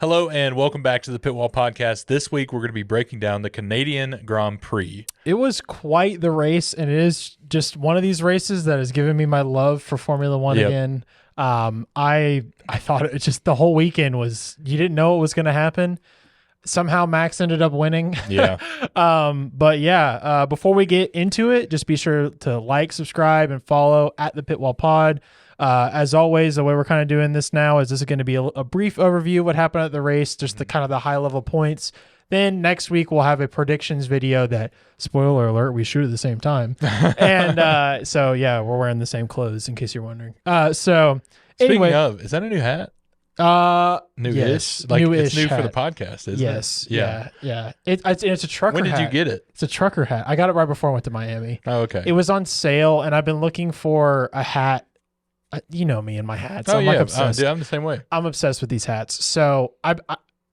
Hello and welcome back to the Pitwall Podcast. This week we're going to be breaking down the Canadian Grand Prix. It was quite the race, and it is just one of these races that has given me my love for Formula One again. I thought it just the whole weekend was, you didn't know what was going to happen. Somehow Max ended up winning. Yeah. Before we get into it, just be sure to like, subscribe, and follow at the Pitwall Pod. As always, the way we're kind of doing this now is this is going to be a brief overview of what happened at the race, just the kind of the high level points. Then next week we'll have a predictions video that, spoiler alert, we shoot at the same time. And we're wearing the same clothes in case you're wondering. Speaking Anyway, of, is that a new hat? New-ish. It's new for the podcast, isn't it? Yes. Yeah. It's a trucker hat. When did you get it? It's a trucker hat. I got it right before I went to Miami. Oh, okay. It was on sale, and I've been looking for a hat. You know me and my hats. I'm like obsessed. I'm the same way. I'm obsessed with these hats. So I've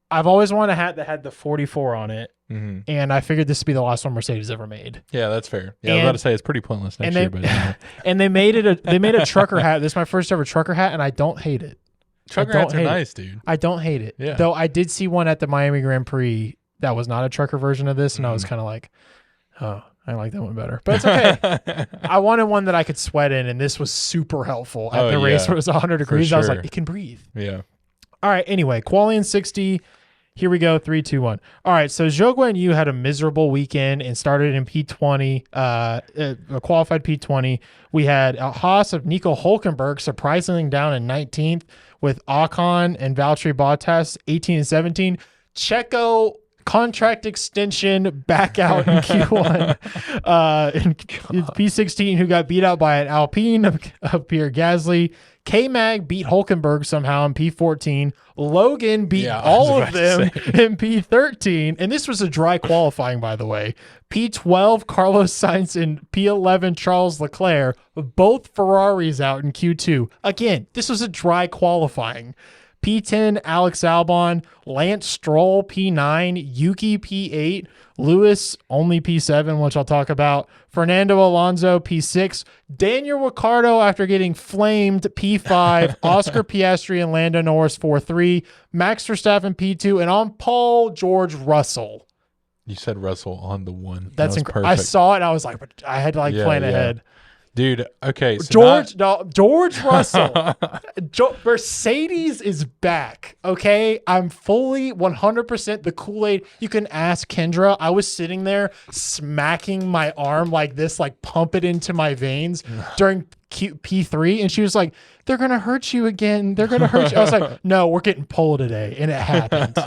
always wanted a hat that had the 44 on it, and I figured this would be the last one Mercedes ever made. Yeah, that's fair. Yeah, I was about to say it's pretty pointless next year, but and they made a trucker hat. This is my first ever trucker hat, and I don't hate it. Trucker hats are nice, dude. I don't hate it. Yeah. Though I did see one at the Miami Grand Prix that was not a trucker version of this, and I was kind of like, oh, I like that one better. But it's okay. I wanted one that I could sweat in, and this was super helpful at the race where it was 100 degrees. Sure. I was like, it can breathe. Yeah. All right. Anyway, quali in 60. Here we go. 3, 2, 1. All right. So Zhou Guanyu had a miserable weekend and started in P20, a qualified P20. We had a Haas of Nico Hülkenberg surprisingly down in 19th with Ocon and Valtteri Bottas 18 and 17. Checo contract extension back out in Q1. In P16, who got beat out by an Alpine of Pierre Gasly. K-Mag beat Hülkenberg somehow in P14. Logan beat all of them in P13. And this was a dry qualifying, by the way. P12, Carlos Sainz, and P11, Charles Leclerc. Both Ferraris out in Q2. Again, this was a dry qualifying. P10, Alex Albon, Lance Stroll, P9, Yuki, P8, Lewis, only P7, which I'll talk about, Fernando Alonso, P6, Daniel Ricciardo, after getting flamed, P5, Oscar Piastri and Lando Norris, 4-3, Max Verstappen, P2, and on pole, George Russell. You said Russell on the one. That's incredible. I saw it, and I was like, I had to plan ahead. Dude, okay. So George Russell. Mercedes is back, okay? I'm fully 100% the Kool-Aid. You can ask Kendra. I was sitting there smacking my arm like this, like pump it into my veins during P3, and she was like, they're going to hurt you again. They're going to hurt you. I was like, no, we're getting pole today, and it happened.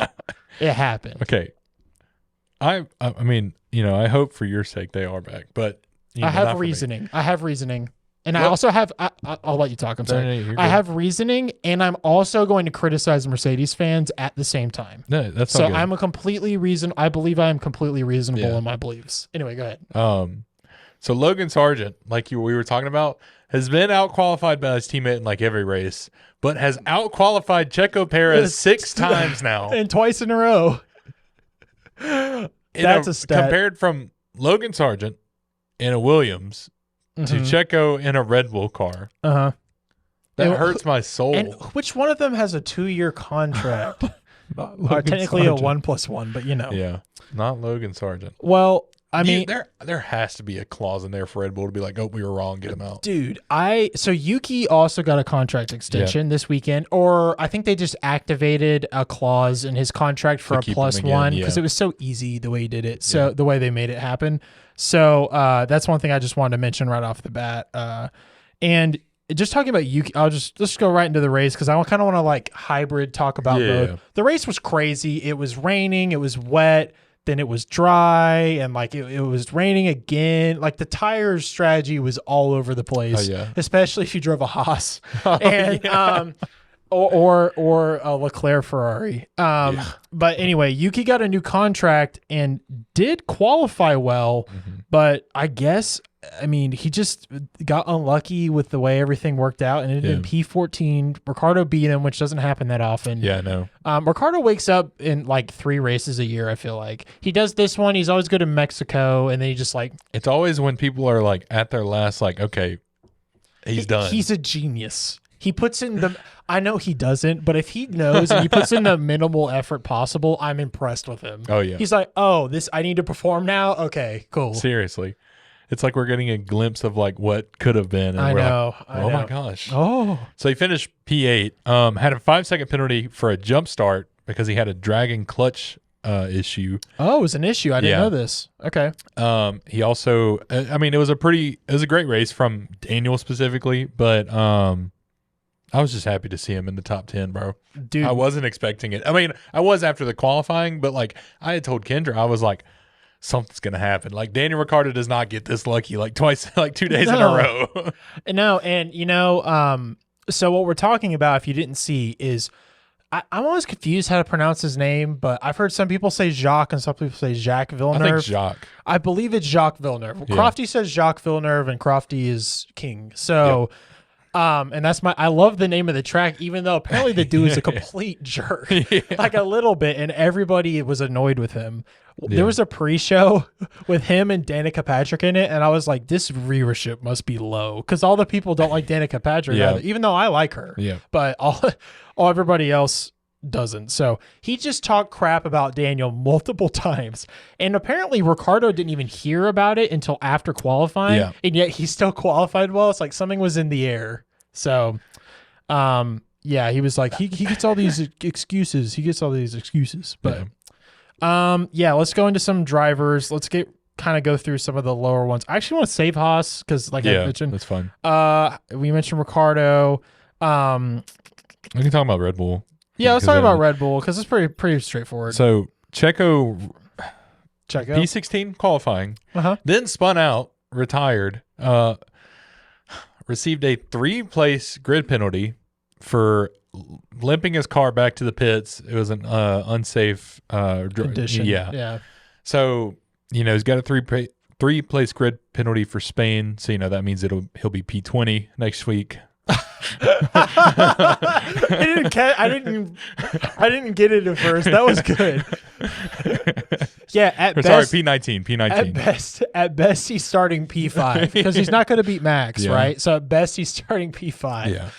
It happened. Okay. I mean, I hope for your sake they are back, but I have reasoning. And I also have, I'll let you talk. I'm sorry. No, I have reasoning, and I'm also going to criticize Mercedes fans at the same time. No, that's so good. I believe I am completely reasonable in my beliefs. Anyway, go ahead. So Logan Sargent, we were talking about, has been out-qualified by his teammate in every race, but has out-qualified Checo Perez 6 times now. And twice in a row. That's a stat. Compared from Logan Sargent in a Williams to Checo in a Red Bull car. Uh-huh. That hurts my soul. And which one of them has a 2-year contract? Technically Sargent. A 1+1, but Yeah, not Logan Sargent. Well, I mean, there has to be a clause in there for Red Bull to be like, oh, we were wrong, get him out. Dude, so Yuki also got a contract extension this weekend, or I think they just activated a clause in his contract for a +1 because it was so easy the way he did it. So the way they made it happen. So that's one thing I just wanted to mention right off the bat. And just talking about Yuki, let's go right into the race because I kind of want to hybrid talk about both. The race was crazy. It was raining. It was wet. Then it was dry, and it was raining again. The tires strategy was all over the place, especially if you drove a Haas or a Leclerc Ferrari. But anyway, Yuki got a new contract and did qualify well, but he just got unlucky with the way everything worked out, and it ended in P14. Ricciardo beat him, which doesn't happen that often. Yeah, no. Ricciardo wakes up in 3 races a year, I feel like. He does this one. He's always good in Mexico, and then he just It's always when people are at their last, okay, he's done. He's a genius. He puts in the. I know he doesn't, but if he knows and he puts in the minimal effort possible, I'm impressed with him. Oh yeah. He's like, oh, this I need to perform now. Okay, cool. Seriously, it's like we're getting a glimpse of like what could have been. And I we're know. Like, oh my gosh. Oh. So he finished P8. Had a 5-second penalty for a jump start because he had a dragging clutch issue. Oh, it was an issue. I didn't know this. Okay. He also, I mean, it was a great race from Daniel specifically, but I was just happy to see him in the top 10, bro. Dude, I wasn't expecting it. I mean, I was after the qualifying, but like I had told Kendra, I was like, something's gonna happen. Like Daniel Ricciardo does not get this lucky like twice, like 2 days in a row. No, and so what we're talking about, if you didn't see, is I'm always confused how to pronounce his name, but I've heard some people say Jacques and some people say Jacques Villeneuve. I think Jacques. I believe it's Jacques Villeneuve. Yeah. Crofty says Jacques Villeneuve, and Crofty is king. So. Yep. And that's I love the name of the track, even though apparently the dude is a complete jerk, like a little bit, and everybody was annoyed with him. Yeah. There was a pre-show with him and Danica Patrick in it, and I was like, this viewership must be low because all the people don't like Danica Patrick, even though I like her. Yeah, but all everybody else doesn't. So he just talked crap about Daniel multiple times, and apparently Ricardo didn't even hear about it until after qualifying, and yet he still qualified well. It's like something was in the air. So he was like he gets all these excuses. But let's go into some drivers. Let's go through some of the lower ones. I actually want to save Haas because I mentioned, that's fine. We mentioned Ricardo. We can talk about Red Bull. Yeah, let's talk about Red Bull because it's pretty straightforward. So Checo P16 qualifying, then spun out, retired, received a 3-place grid penalty for limping his car back to the pits. It was an unsafe condition. Yeah. So he's got a 3-place grid penalty for Spain. So that means he'll be P20 next week. I didn't get it at first. That was good. Yeah, P19. At best he's starting P5 because he's not going to beat Max, right? So at best he's starting P5. Yeah.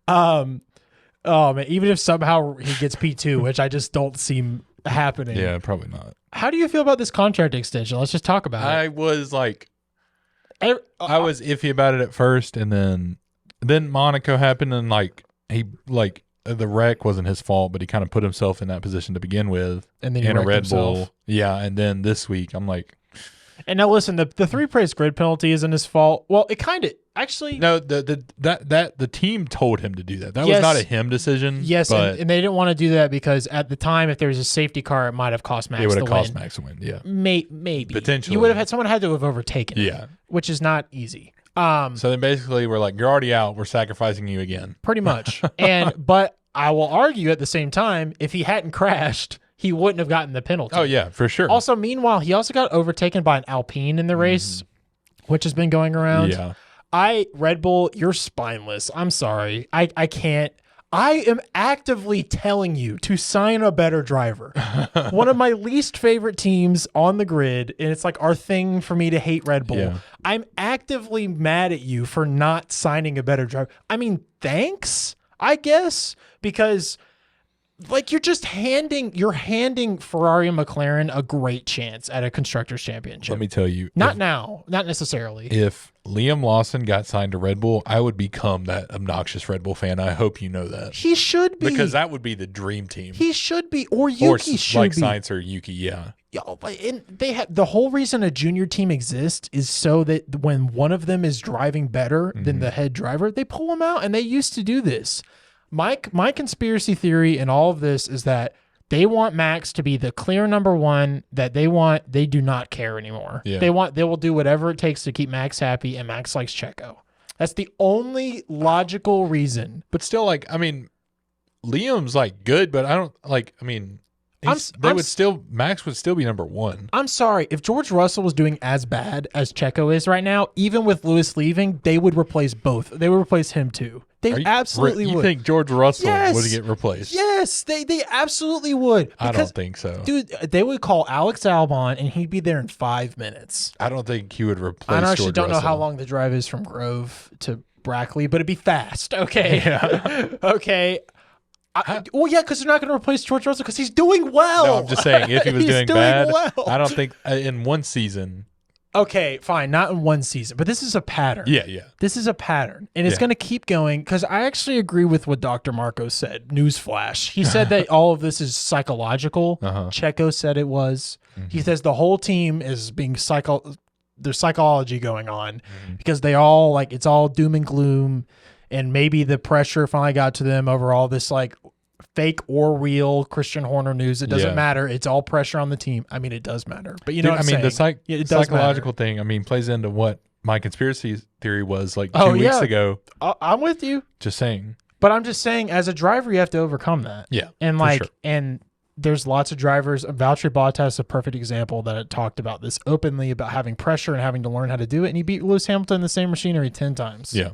Oh man, even if somehow he gets P2, which I just don't see happening. Yeah, probably not. How do you feel about this contract extension? Let's just talk about it. I was like, I was iffy about it at first, and then Monaco happened, and the wreck wasn't his fault, but he kind of put himself in that position to begin with, and then in a Red himself. Bull. Yeah, and then this week I'm like, and now listen, the 3-place grid penalty isn't his fault. Well, it kind of actually no. The team told him to do that. That was not a him decision. Yes, but and they didn't want to do that because at the time, if there was a safety car, it might have cost Max. It would have cost Max a win. Yeah, maybe potentially. You would have had someone had to have overtaken. Yeah, which is not easy. So then basically we're like, you're already out. We're sacrificing you again. Pretty much. But I will argue at the same time, if he hadn't crashed, he wouldn't have gotten the penalty. Oh yeah, for sure. Also, meanwhile, he also got overtaken by an Alpine in the race, which has been going around. Yeah. Red Bull, you're spineless. I'm sorry. I can't. I am actively telling you to sign a better driver. One of my least favorite teams on the grid, and it's like our thing for me to hate Red Bull. Yeah. I'm actively mad at you for not signing a better driver. I mean, thanks, I guess, because like you're handing Ferrari and McLaren a great chance at a Constructors Championship. Let me tell you. Not necessarily. If Liam Lawson got signed to Red Bull, I would become that obnoxious Red Bull fan. I hope you know that. He should be. Because that would be the dream team. He should be. Or Yuki should like be. Sainz or Yuki, yeah. And they have the whole reason a junior team exists is so that when one of them is driving better than the head driver, they pull them out, and they used to do this. My conspiracy theory in all of this is that they want Max to be the clear number one that they want. They do not care anymore. Yeah. They will do whatever it takes to keep Max happy, and Max likes Checo. That's the only logical reason. But still, like, I mean, Liam's like good, but I don't like, I mean, Max would still be number one. I'm sorry. If George Russell was doing as bad as Checo is right now, even with Lewis leaving, they would replace both. They would replace him too. They absolutely would. You think George Russell would get replaced? Yes, they absolutely would. I don't think so. Dude, they would call Alex Albon and he'd be there in 5 minutes. I don't think he would replace I actually George don't know Russell. how long the drive is from Grove to Brackley, but it'd be fast. Okay. Yeah. Okay. Well, yeah, because they're not going to replace George Russell because he's doing well. No, I'm just saying if he was He's doing bad, I don't think in one season. Okay, fine, not in one season, but this is a pattern. Yeah. This is a pattern, and it's going to keep going because I actually agree with what Dr. Marco said. Newsflash. He said that all of this is psychological. Checo said it was. He says the whole team is being there's psychology going on because they all it's all doom and gloom, and maybe the pressure finally got to them over all this fake or real Christian Horner news. It doesn't matter. It's all pressure on the team. I mean, it does matter, but you know what I'm saying? The psychological thing, plays into what my conspiracy theory was 2 weeks ago. I'm with you. Just saying. But I'm just saying, as a driver, you have to overcome that. Yeah. And and there's lots of drivers. Valtteri Bottas is a perfect example that talked about this openly, about having pressure and having to learn how to do it. And he beat Lewis Hamilton in the same machinery 10 times. Yeah.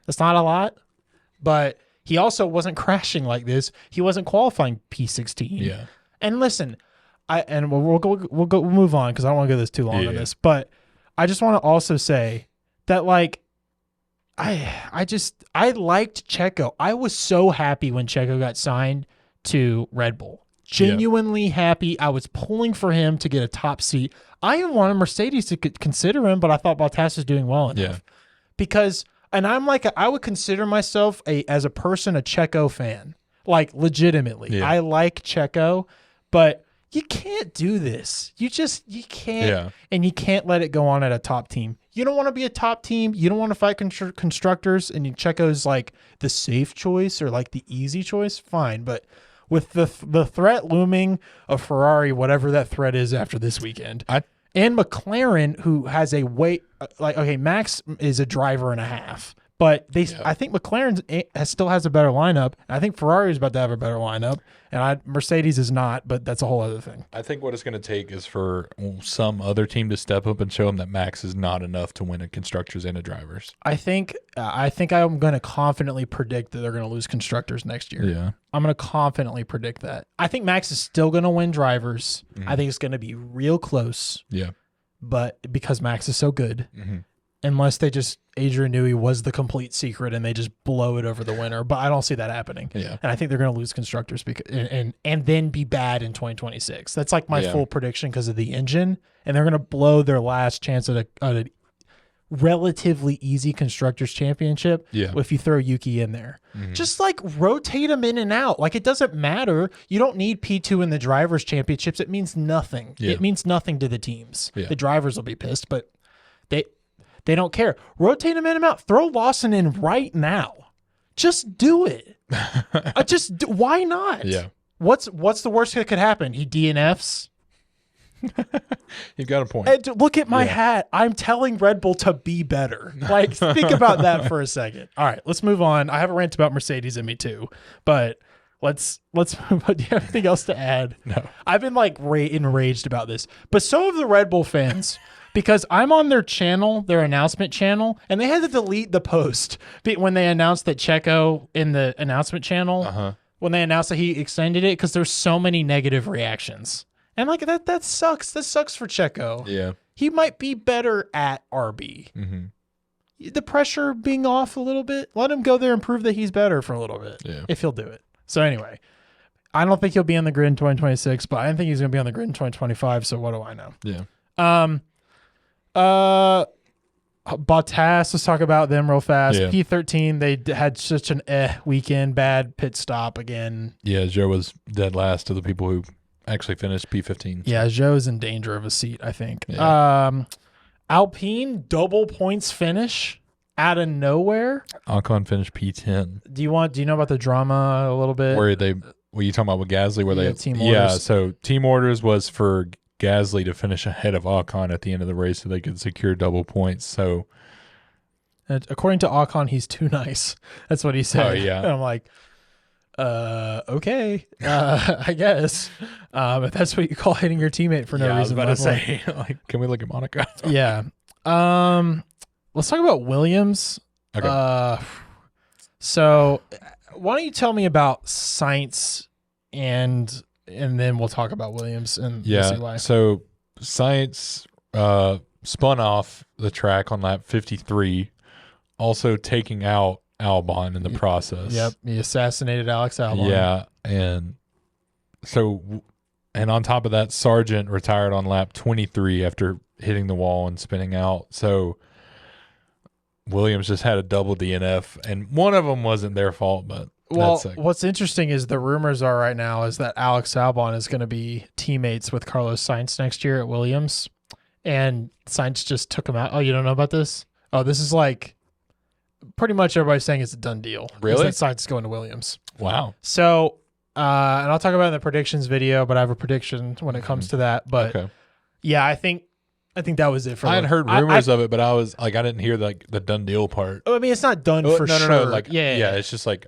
That's not a lot, but he also wasn't crashing like this. He wasn't qualifying P16. Yeah. And listen, we'll move on because I don't want to go this too long on this. But I just want to also say that I liked Checo. I was so happy when Checo got signed to Red Bull. Genuinely happy. I was pulling for him to get a top seat. I even wanted Mercedes to consider him, but I thought Bottas was doing well enough because. And I'm I would consider myself as a person, a Checo fan, legitimately. Yeah. I like Checo, but you can't do this. You can't. Yeah. And you can't let it go on at a top team. You don't want to be a top team. You don't want to fight constructors. And Checo's the safe choice or the easy choice. Fine. But with the threat looming of Ferrari, whatever that threat is after this weekend, and McLaren, who has a Max is a driver and a half, but I think McLaren still has a better lineup. I think Ferrari is about to have a better lineup, and Mercedes is not, but that's a whole other thing. I think what it's going to take is for some other team to step up and show them that Max is not enough to win a constructors and a drivers. I think I'm going to confidently predict that they're going to lose constructors next year. Yeah. I'm going to confidently predict that. I think Max is still going to win drivers. I think it's going to be real close. Yeah. But because Max is so good, unless Adrian Newey was the complete secret and they just blow it over the winter. But I don't see that happening. Yeah. And I think they're going to lose constructors and then be bad in 2026. That's my full prediction because of the engine. And they're going to blow their last chance at a relatively easy constructors championship if you throw Yuki in there. Just rotate them in and out. It doesn't matter. You don't need P2 in the drivers championships. It means nothing. It means nothing to the teams. The drivers will be pissed, but they don't care. Rotate them in and out. Throw Lawson in right now. Just do it. Why not? Yeah. What's the worst that could happen? He DNFs. You've got a point. And look at my hat. I'm telling Red Bull to be better. Think about that for a second. All right, let's move on. I have a rant about Mercedes in me too, but let's move on. Do you have anything else to add? No. I've been enraged about this, but so have the Red Bull fans. Because I'm on their channel, their announcement channel, and they had to delete the post when they announced that Checo in the announcement channel, when they announced that he extended it, because there's so many negative reactions. And that sucks. That sucks for Checo. Yeah. He might be better at RB. The pressure being off a little bit, let him go there and prove that he's better for a little bit, if he'll do it. So anyway, I don't think he'll be on the grid in 2026, but I don't think he's going to be on the grid in 2025, so what do I know? Yeah. Bottas, let's talk about them real fast. Yeah. P13, they had such an weekend, bad pit stop again. Yeah, Joe was dead last to the people who actually finished P15. So. Yeah, Joe's in danger of a seat, I think. Yeah. Alpine, double points finish out of nowhere. Ocon finished P10. Do you know about the drama a little bit? Were you talking about with Gasly? Team orders. So team orders was for Gasly to finish ahead of Ocon at the end of the race so they could secure double points. So, according to Ocon, he's too nice. That's what he said. Oh, yeah. And I'm like, okay, I guess. If that's what you call hitting your teammate for no reason. I was about to say, can we look at Monaco? Yeah. Let's talk about Williams. Okay. So why don't you tell me about Sainz and then we'll talk about Williams and we'll see why. So Sainz spun off the track on lap 53 also taking out Albon in the process. Yep, he assassinated Alex Albon. Yeah, and on top of that, Sargent retired on lap 23 after hitting the wall and spinning out. So Williams just had a double DNF, and one of them wasn't their fault, but what's interesting is the rumors are right now is that Alex Albon is going to be teammates with Carlos Sainz next year at Williams, and Sainz just took him out. Oh, you don't know about this? Oh, this is like pretty much everybody's saying it's a done deal. Really? That Sainz is going to Williams. Wow. So, and I'll talk about it in the predictions video, but I have a prediction when it comes to that. But yeah, I think that was it for. I had heard rumors of it, but I was like, I didn't hear like the done deal part. I mean, it's not done for sure. No. Like, yeah, it's just like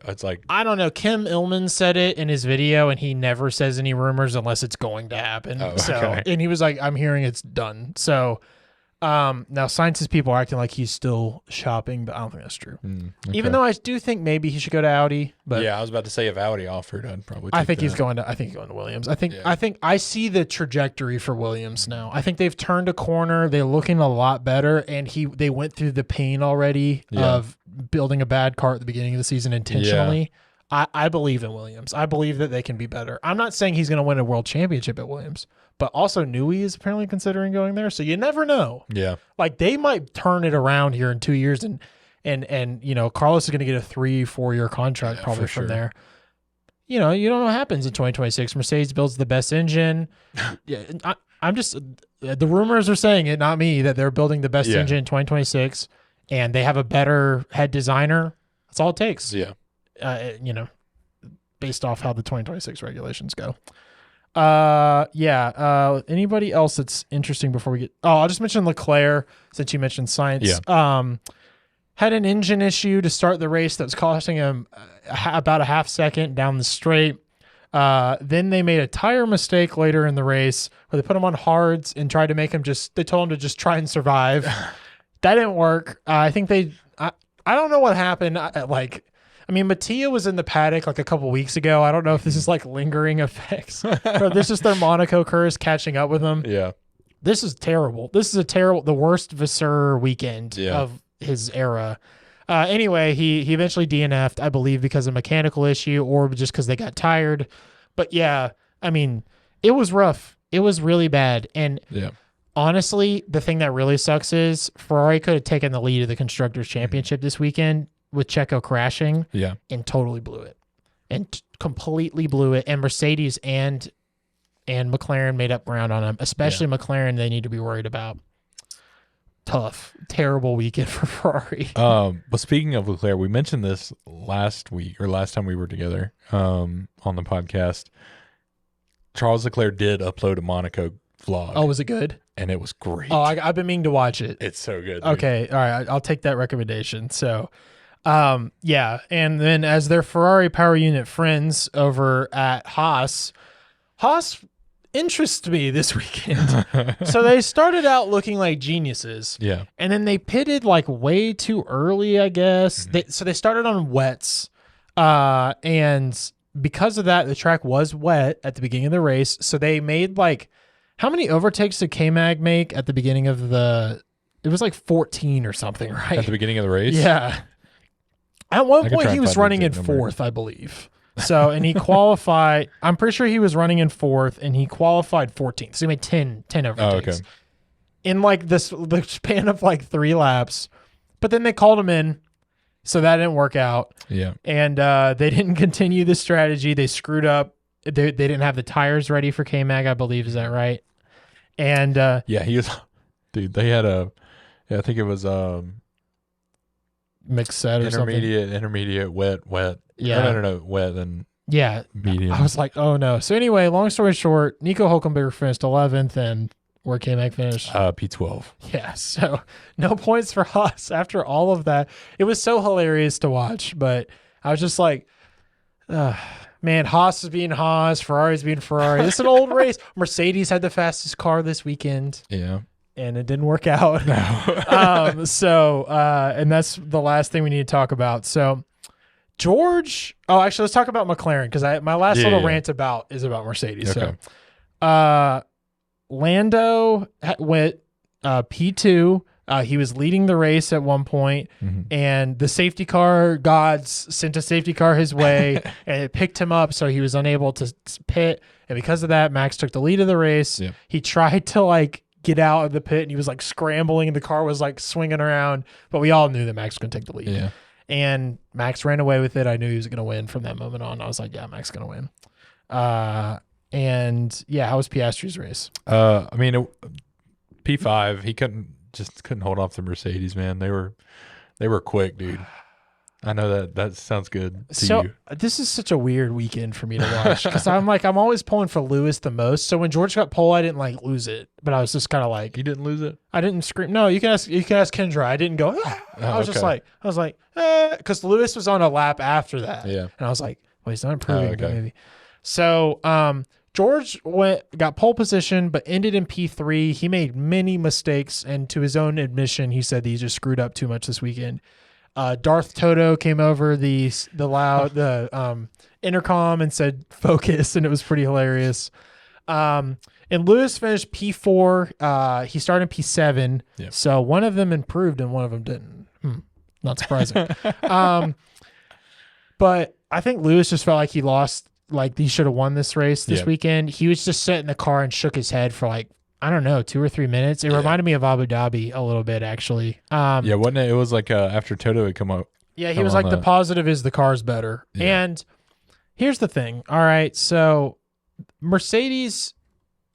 I don't know. Kym Illman said it in his video, and he never says any rumors unless it's going to happen. Oh, so, okay. and he was like, I'm hearing it's done. So, now Sainz's people are acting like he's still shopping, but I don't think that's true. Okay. Even though I do think maybe he should go to Audi, but yeah, I was about to say if Audi offered, I'd probably. I think he's going to Williams. I think I see the trajectory for Williams now. I think they've turned a corner. They're looking a lot better, and they went through the pain already of building a bad car at the beginning of the season intentionally. I believe in Williams. I believe that they can be better. I'm not saying he's going to win a world championship at Williams, but also Newey is apparently considering going there. So you never know. Yeah. Like they might turn it around here in 2 years and Carlos is going to get a 3-4 year contract probably from there. You don't know what happens in 2026. Mercedes builds the best engine. I'm just, the rumors are saying it, not me, that they're building the best engine in 2026 and they have a better head designer. That's all it takes. Yeah. Based off how the 2026 regulations go. Anybody else that's interesting before we get? Oh, I'll just mention Leclerc since you mentioned Sainz. Yeah. Had an engine issue to start the race that was costing him about a half second down the straight. Then they made a tire mistake later in the race where they put him on hards and tried to make him they told him to just try and survive. That didn't work. I think I don't know what happened. Mattia was in the paddock like a couple weeks ago. I don't know if this is like lingering effects or this is their Monaco curse catching up with them. Yeah. This is terrible. This is the worst Vasseur weekend of his era. Anyway, he eventually DNF'd, I believe, because of a mechanical issue or just because they got tired. But yeah, I mean, it was rough. It was really bad. And honestly, the thing that really sucks is Ferrari could have taken the lead of the Constructors' Championship this weekend with Checo crashing and totally blew it. And completely blew it. And Mercedes and McLaren made up ground on him. Especially McLaren, they need to be worried about. Tough, terrible weekend for Ferrari. But speaking of Leclerc, we mentioned this last time we were together on the podcast. Charles Leclerc did upload a Monaco vlog. Oh, was it good? And it was great. Oh, I've been meaning to watch it. It's so good. Dude. Okay, all right, I'll take that recommendation. So, and then as their Ferrari power unit friends over at Haas interests me this weekend. So they started out looking like geniuses. Yeah. And then they pitted like way too early, I guess. So they started on wets. And because of that, the track was wet at the beginning of the race. So they made how many overtakes did K-Mag make at the beginning of it was like 14 or something, right? At the beginning of the race? Yeah. At one point he was running in fourth, I believe. So, and he qualified, I'm pretty sure he was running in fourth and he qualified 14th. So he made 10 overtakes. Oh, okay. In the span of 3 laps. But then they called him in. So that didn't work out. Yeah. And they didn't continue the strategy. They screwed up. They didn't have the tires ready for K-Mag, I believe. Is that right? And he was, dude, they had I think it was mixed set or intermediate, wet. Yeah. No, wet and medium. I was like, oh no. So anyway, long story short, Nico Hülkenberg finished 11th and where K-Mag finished? P12. Yeah, so no points for Haas after all of that. It was so hilarious to watch, but I was just like, man, Haas is being Haas, Ferrari's being Ferrari. This is an old race. Mercedes had the fastest car this weekend. Yeah. And it didn't work out. No. And that's the last thing we need to talk about. So George, actually, let's talk about McLaren because my last little rant is about Mercedes. Okay. So Lando went P2, He was leading the race at one point, and the safety car gods sent a safety car his way, and it picked him up, so he was unable to pit. And because of that, Max took the lead of the race. Yep. He tried to like get out of the pit, and he was like scrambling, and the car was like swinging around. But we all knew that Max was going to take the lead. Yeah. And Max ran away with it. I knew he was going to win from that moment on. I was like, yeah, Max is going to win. And yeah, how was Piastri's race? I mean, P5, he couldn't hold off the Mercedes, man. They were quick, dude. I know that sounds good to you. This is such a weird weekend for me to watch because I'm always pulling for Lewis the most. So when George got pole, I didn't like lose it, but I was just kind of like, you didn't lose it. I didn't scream. No, you can ask Kendra. I didn't go. Ah. I was just like, because Lewis was on a lap after that. Yeah, and I was like, well, he's not improving, okay. but maybe. So George got pole position, but ended in P3. He made many mistakes, and to his own admission, he said that he just screwed up too much this weekend. Darth Toto came over the intercom and said focus, and it was pretty hilarious. And Lewis finished P4. He started in P7. Yep. So one of them improved and one of them didn't. Not surprising. But I think Lewis just felt like he lost, like he should have won this race this weekend. He was just sitting in the car and shook his head for like, I don't know, 2 or 3 minutes. It reminded me of Abu Dhabi a little bit, actually. Wasn't it? It was like after Toto had come up. Yeah, he was like, the positive is the car's better. Yeah. And here's the thing. All right, so Mercedes,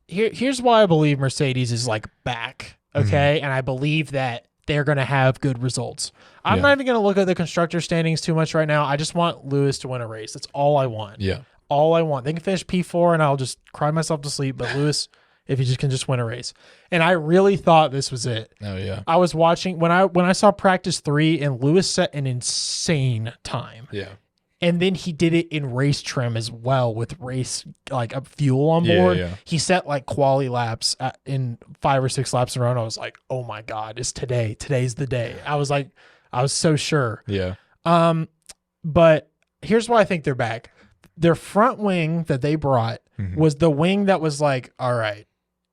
here's why I believe Mercedes is like back, okay? And I believe that they're going to have good results. I'm not even going to look at the constructor standings too much right now. I just want Lewis to win a race. That's all I want. Yeah. All I want. They can finish P4 and I'll just cry myself to sleep, but Lewis... if he can just win a race. And I really thought this was it. Oh yeah. I was watching when I saw practice 3 and Lewis set an insane time. Yeah. And then he did it in race trim as well with race like a fuel on board. Yeah. He set like quali laps in 5 or 6 laps in a row. And I was like, oh my God, it's today. Today's the day. I was so sure. Yeah. But here's why I think they're back. Their front wing that they brought was the wing that was like, all right,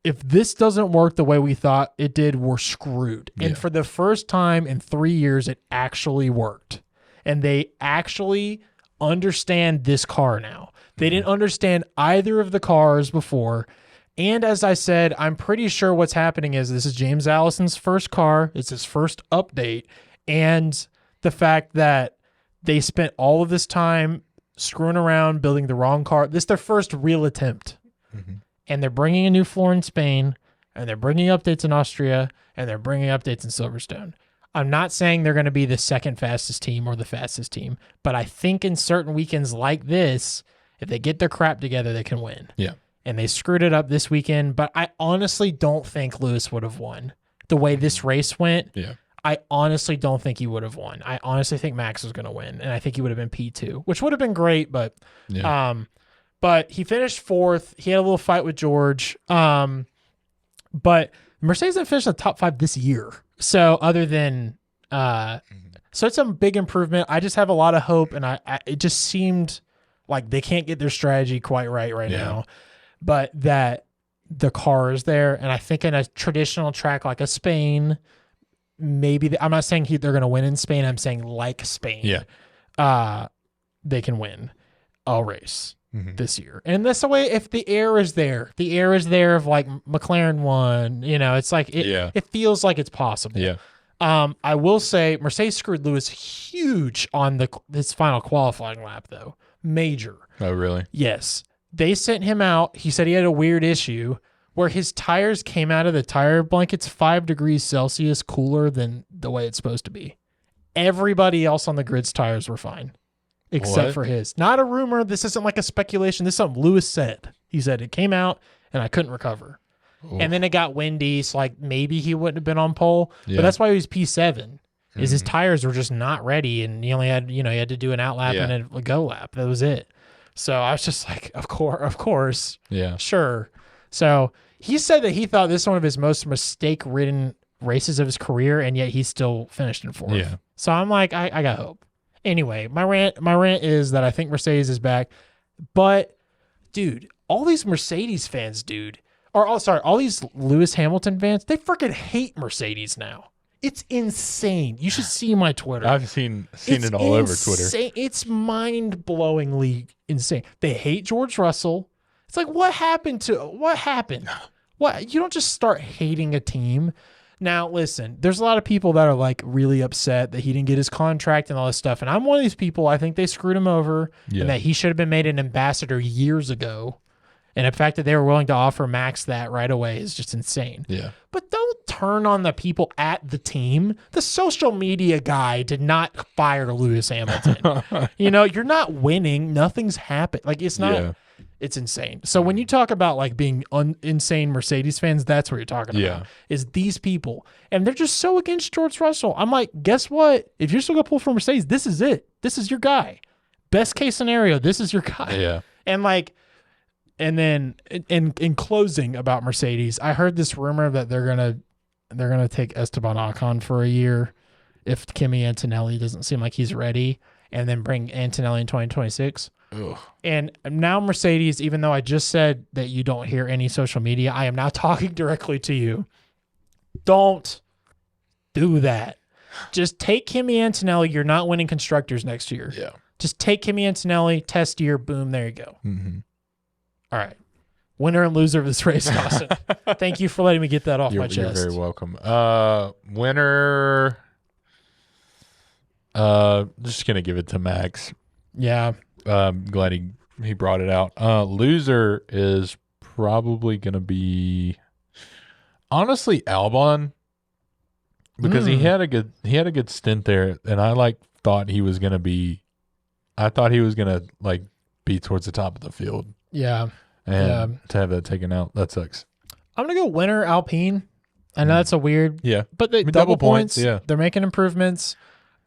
if this doesn't work the way we thought it did, we're screwed. Yeah. And for the first time in 3 years, it actually worked. And they actually understand this car now. They didn't understand either of the cars before. And as I said, I'm pretty sure what's happening is this is James Allison's first car. It's his first update. And the fact that they spent all of this time screwing around, building the wrong car. This is their first real attempt. And they're bringing a new floor in Spain, and they're bringing updates in Austria, and they're bringing updates in Silverstone. I'm not saying they're going to be the second fastest team or the fastest team, but I think in certain weekends like this, if they get their crap together, they can win. Yeah. And they screwed it up this weekend, but I honestly don't think Lewis would have won. The way this race went, I honestly don't think he would have won. I honestly think Max was going to win, and I think he would have been P2, which would have been great, but but he finished 4th. He had a little fight with George. But Mercedes didn't finish in the top 5 this year. So other than so it's a big improvement. I just have a lot of hope, and it just seemed like they can't get their strategy quite right now. But that the car is there, and I think in a traditional track like a Spain, maybe I'm not saying they're going to win in Spain. I'm saying like Spain. Yeah. They can win a race this year. And that's the way, if the air is there of like McLaren won, it's like, it feels like it's possible. Yeah. I will say Mercedes screwed Lewis huge on his final qualifying lap though. Major. Oh, really? Yes. They sent him out. He said he had a weird issue where his tires came out of the tire blankets 5 degrees Celsius cooler than the way it's supposed to be. Everybody else on the grid's tires were fine. Except for his. Not a rumor. This isn't like a speculation. This is something Lewis said. He said it came out and I couldn't recover. Ooh. And then it got windy, so like maybe he wouldn't have been on pole. Yeah. But that's why he was P7. Is his tires were just not ready, and he only had, he had to do an out lap and a go lap. That was it. So I was just like, of course. Yeah. Sure. So he said that he thought this was one of his most mistake-ridden races of his career, and yet he still finished in 4th. Yeah. So I'm like, I got hope. Anyway, my rant is that I think Mercedes is back. But, dude, all these Mercedes fans, all these Lewis Hamilton fans, they freaking hate Mercedes now. It's insane. You should see my Twitter. I've seen it all over Twitter. It's mind-blowingly insane. They hate George Russell. It's like, what happened? What? You don't just start hating a team. Now, listen, there's a lot of people that are like really upset that he didn't get his contract and all this stuff. And I'm one of these people. I think they screwed him over and that he should have been made an ambassador years ago. And the fact that they were willing to offer Max that right away is just insane. Yeah. But don't turn on the people at the team. The social media guy did not fire Lewis Hamilton. You're not winning. Nothing's happened. Like, it's not, it's insane. So when you talk about like being insane Mercedes fans, that's what you're talking about, is these people. And they're just so against George Russell. I'm like, guess what? If you're still going to pull for Mercedes, this is it. This is your guy. Best case scenario, this is your guy. Yeah. And then in closing about Mercedes, I heard this rumor that they're gonna take Esteban Ocon for a year if Kimi Antonelli doesn't seem like he's ready, and then bring Antonelli in 2026. Ugh. And now Mercedes, even though I just said that you don't hear any social media, I am now talking directly to you. Don't do that. Just take Kimi Antonelli. You're not winning constructors next year. Yeah. Just take Kimi Antonelli, test year, boom, there you go. Mm-hmm. All right. Winner and loser of this race, Austin. Thank you for letting me get that off my chest. You're very welcome. Winner, just going to give it to Max. Yeah. Glad he brought it out. Loser is probably going to be, honestly, Albon, because he had a good stint there, and I thought he was going to be towards the top of the field. Yeah. And to have that taken out, that sucks. I'm going to go winner Alpine. I know that's a weird. Yeah. But they double points. Yeah. They're making improvements.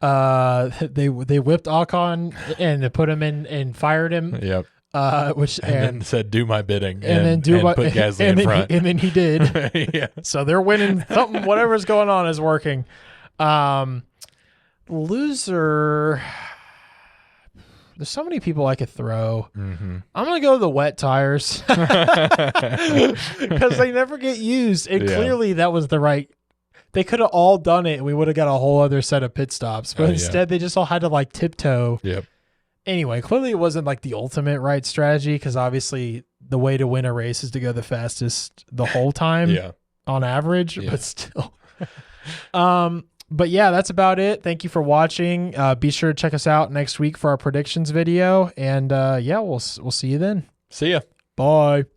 They whipped Ocon and they put him in and fired him. Yep. And then said, "Do my bidding," and put Gasly in front. And then he did. Yeah. So they're winning. Something, whatever's going on, is working. Loser. There's so many people I could throw. Mm-hmm. I'm going to go the wet tires because they never get used. And clearly that was the right. They could have all done it and we would have got a whole other set of pit stops. But instead they just all had to tiptoe. Yep. Anyway, clearly it wasn't the ultimate right strategy, because obviously the way to win a race is to go the fastest the whole time on average. Yeah. But still. But yeah, that's about it. Thank you for watching. Be sure to check us out next week for our predictions video. And we'll see you then. See ya. Bye.